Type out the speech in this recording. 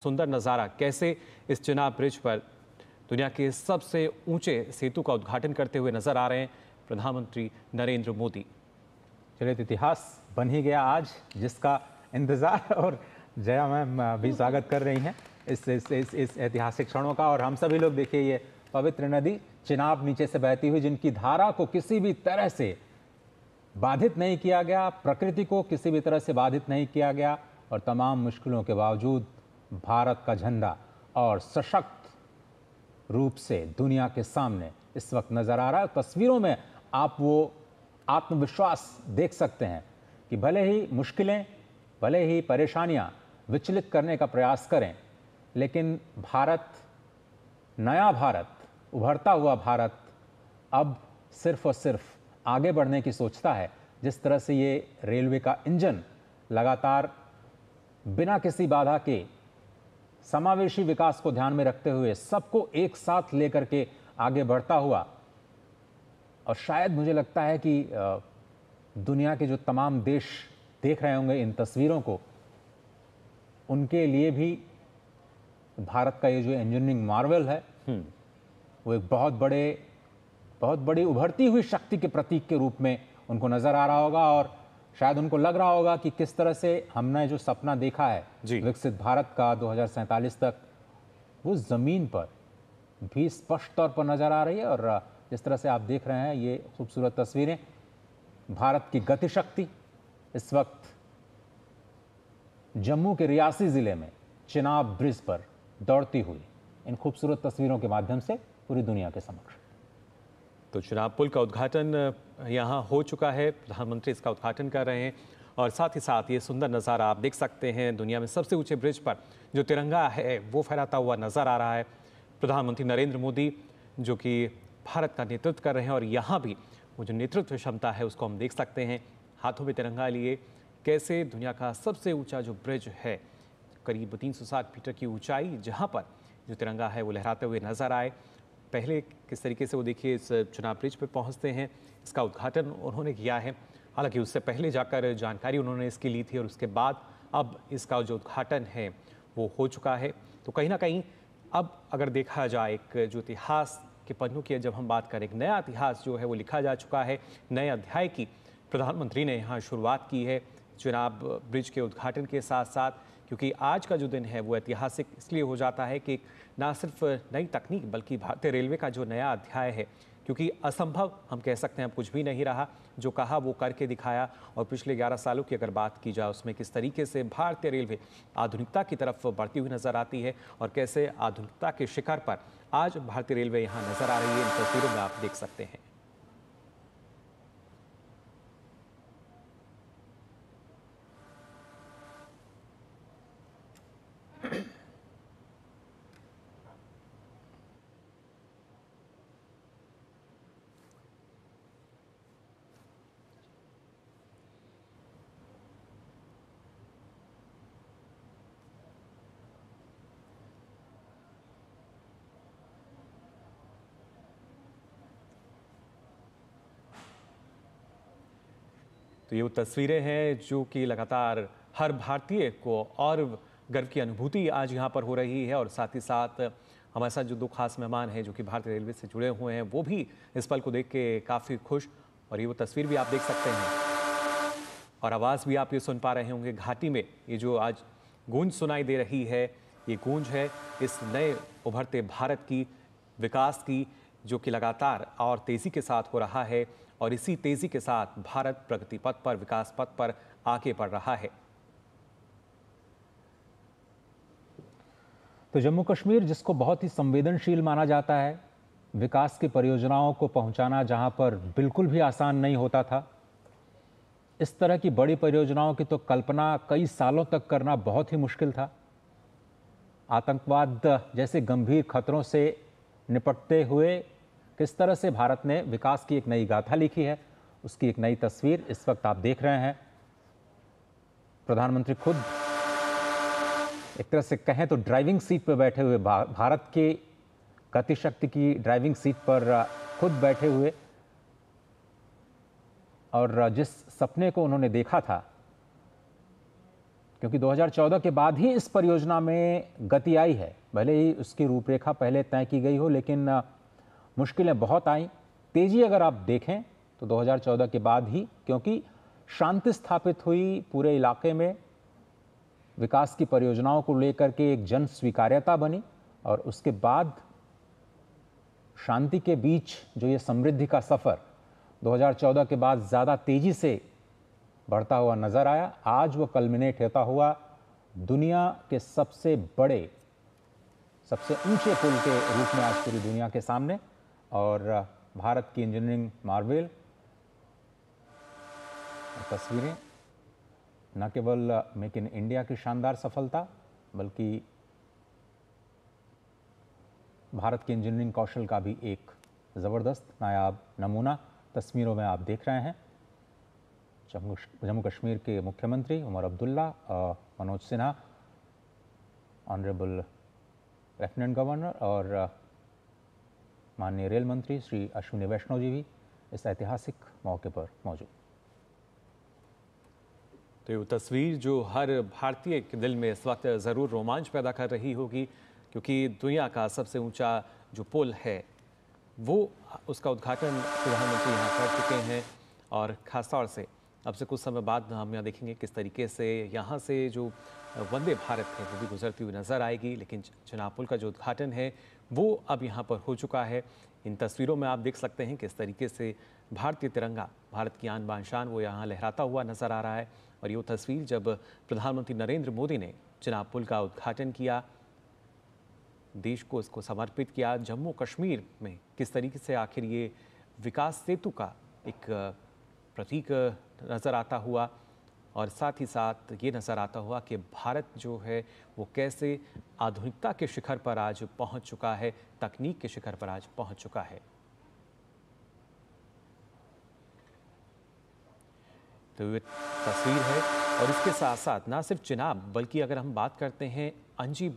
सुंदर नज़ारा कैसे इस चिनाब ब्रिज पर दुनिया के सबसे ऊंचे सेतु का उद्घाटन करते हुए नजर आ रहे हैं प्रधानमंत्री नरेंद्र मोदी। चलिए, तो इतिहास बन ही गया आज, जिसका इंतजार और जया मैम भी स्वागत कर रही हैं इस ऐतिहासिक क्षणों का। और हम सभी लोग देखिए, ये पवित्र नदी चिनाब नीचे से बहती हुई, जिनकी धारा को किसी भी तरह से बाधित नहीं किया गया, प्रकृति को किसी भी तरह से बाधित नहीं किया गया, और तमाम मुश्किलों के बावजूद भारत का झंडा और सशक्त रूप से दुनिया के सामने इस वक्त नजर आ रहा है। तस्वीरों में आप वो आत्मविश्वास देख सकते हैं कि भले ही मुश्किलें, भले ही परेशानियां विचलित करने का प्रयास करें, लेकिन भारत, नया भारत, उभरता हुआ भारत अब सिर्फ और सिर्फ आगे बढ़ने की सोचता है। जिस तरह से ये रेलवे का इंजन लगातार बिना किसी बाधा के समावेशी विकास को ध्यान में रखते हुए सबको एक साथ लेकर के आगे बढ़ता हुआ, और शायद मुझे लगता है कि दुनिया के जो तमाम देश देख रहे होंगे इन तस्वीरों को, उनके लिए भी भारत का ये जो इंजीनियरिंग मार्वल है वो एक बहुत बड़ी उभरती हुई शक्ति के प्रतीक के रूप में उनको नजर आ रहा होगा। और शायद उनको लग रहा होगा कि किस तरह से हमने जो सपना देखा है विकसित भारत का 2047 तक, वो जमीन पर भी स्पष्ट तौर पर नजर आ रही है। और जिस तरह से आप देख रहे हैं ये खूबसूरत तस्वीरें, भारत की गति शक्ति इस वक्त जम्मू के रियासी जिले में चिनाब ब्रिज पर दौड़ती हुई इन खूबसूरत तस्वीरों के माध्यम से पूरी दुनिया के समक्ष। तो चिनाब पुल का उद्घाटन यहाँ हो चुका है, प्रधानमंत्री इसका उद्घाटन कर रहे हैं, और साथ ही साथ ये सुंदर नज़ारा आप देख सकते हैं। दुनिया में सबसे ऊंचे ब्रिज पर जो तिरंगा है वो फहराता हुआ नजर आ रहा है। प्रधानमंत्री नरेंद्र मोदी जो कि भारत का नेतृत्व कर रहे हैं, और यहाँ भी वो जो नेतृत्व क्षमता है उसको हम देख सकते हैं। हाथों में तिरंगा लिए कैसे दुनिया का सबसे ऊंचा जो ब्रिज है, करीब 360 मीटर की ऊंचाई, जहाँ पर जो तिरंगा है वो लहराते हुए नजर आए। पहले किस तरीके से वो देखिए इस चिनाब ब्रिज पे पहुंचते हैं, इसका उद्घाटन उन्होंने किया है। हालांकि उससे पहले जाकर जानकारी उन्होंने इसकी ली थी, और उसके बाद अब इसका जो उद्घाटन है वो हो चुका है। तो कहीं ना कहीं अब अगर देखा जाए, एक जो इतिहास के पन्नों की जब हम बात करें, एक नया इतिहास जो है वो लिखा जा चुका है। नए अध्याय की प्रधानमंत्री ने यहाँ शुरुआत की है चिनाब ब्रिज के उद्घाटन के साथ साथ, क्योंकि आज का जो दिन है वो ऐतिहासिक इसलिए हो जाता है कि ना सिर्फ नई तकनीक बल्कि भारतीय रेलवे का जो नया अध्याय है, क्योंकि असंभव हम कह सकते हैं अब कुछ भी नहीं रहा, जो कहा वो करके दिखाया। और पिछले 11 सालों की अगर बात की जाए उसमें किस तरीके से भारतीय रेलवे आधुनिकता की तरफ बढ़ती हुई नजर आती है, और कैसे आधुनिकता के शिखर पर आज भारतीय रेलवे यहाँ नजर आ रही है, इन तस्वीरों में आप देख सकते हैं। तो ये वो तस्वीरें हैं जो कि लगातार हर भारतीय को और गर्व की अनुभूति आज यहाँ पर हो रही है। और साथ ही साथ हमारे साथ जो दो खास मेहमान हैं जो कि भारतीय रेलवे से जुड़े हुए हैं, वो भी इस पल को देख के काफ़ी खुश। और ये वो तस्वीर भी आप देख सकते हैं, और आवाज़ भी आप ये सुन पा रहे होंगे घाटी में। ये जो आज गूंज सुनाई दे रही है, ये गूंज है इस नए उभरते भारत की, विकास की, जो कि लगातार और तेज़ी के साथ हो रहा है। और इसी तेजी के साथ भारत प्रगति पथ पर, विकास पथ पर आगे बढ़ रहा है। तो जम्मू कश्मीर, जिसको बहुत ही संवेदनशील माना जाता है, विकास की परियोजनाओं को पहुंचाना जहां पर बिल्कुल भी आसान नहीं होता था, इस तरह की बड़ी परियोजनाओं की तो कल्पना कई सालों तक करना बहुत ही मुश्किल था। आतंकवाद जैसे गंभीर खतरों से निपटते हुए किस तरह से भारत ने विकास की एक नई गाथा लिखी है, उसकी एक नई तस्वीर इस वक्त आप देख रहे हैं। प्रधानमंत्री खुद एक तरह से कहें तो ड्राइविंग सीट पर बैठे हुए, भारत के गति शक्ति की ड्राइविंग सीट पर खुद बैठे हुए, और जिस सपने को उन्होंने देखा था क्योंकि 2014 के बाद ही इस परियोजना में गति आई है। भले ही उसकी रूपरेखा पहले तय की गई हो, लेकिन मुश्किलें बहुत आई। तेजी अगर आप देखें तो 2014 के बाद ही, क्योंकि शांति स्थापित हुई पूरे इलाके में, विकास की परियोजनाओं को लेकर के एक जन स्वीकार्यता बनी, और उसके बाद शांति के बीच जो ये समृद्धि का सफ़र 2014 के बाद ज़्यादा तेजी से बढ़ता हुआ नज़र आया। आज वो कल्मिनेट होता हुआ दुनिया के सबसे बड़े, सबसे ऊंचे पुल के रूप में आज पूरी दुनिया के सामने। और भारत की इंजीनियरिंग मार्वेल तस्वीरें न केवल मेक इन इंडिया की शानदार सफलता, बल्कि भारत के इंजीनियरिंग कौशल का भी एक ज़बरदस्त नायाब नमूना तस्वीरों में आप देख रहे हैं। जम्मू कश्मीर के मुख्यमंत्री Omar Abdullah, Manoj Sinha, honourable lieutenant governor, और माननीय रेल मंत्री श्री अश्विनी वैष्णव जी भी इस ऐतिहासिक मौके पर मौजूद। तो ये तस्वीर जो हर भारतीय के दिल में इस वक्त ज़रूर रोमांच पैदा कर रही होगी, क्योंकि दुनिया का सबसे ऊंचा जो पुल है वो, उसका उद्घाटन प्रधानमंत्री यहाँ कर चुके हैं। और ख़ास तौर से अब से कुछ समय बाद हम यहाँ देखेंगे किस तरीके से यहाँ से जो वंदे भारत है वो भी गुजरती हुई नज़र आएगी। लेकिन चिनाब पुल का जो उद्घाटन है वो अब यहाँ पर हो चुका है। इन तस्वीरों में आप देख सकते हैं किस तरीके से भारतीय तिरंगा, भारत की आन बान शान, वो यहाँ लहराता हुआ नज़र आ रहा है। और ये तस्वीर जब प्रधानमंत्री नरेंद्र मोदी ने चिनाब पुल का उद्घाटन किया, देश को इसको समर्पित किया, जम्मू कश्मीर में किस तरीके से आखिर ये विकास सेतु का एक प्रतीक नज़र आता हुआ, और साथ ही साथ ये नज़र आता हुआ कि भारत जो है वो कैसे आधुनिकता के शिखर पर आज पहुंच चुका है, तकनीक के शिखर पर आज पहुंच चुका है। तो ये तस्वीर है। और इसके साथ साथ ना सिर्फ चिनाब, बल्कि अगर हम बात करते हैं अंजी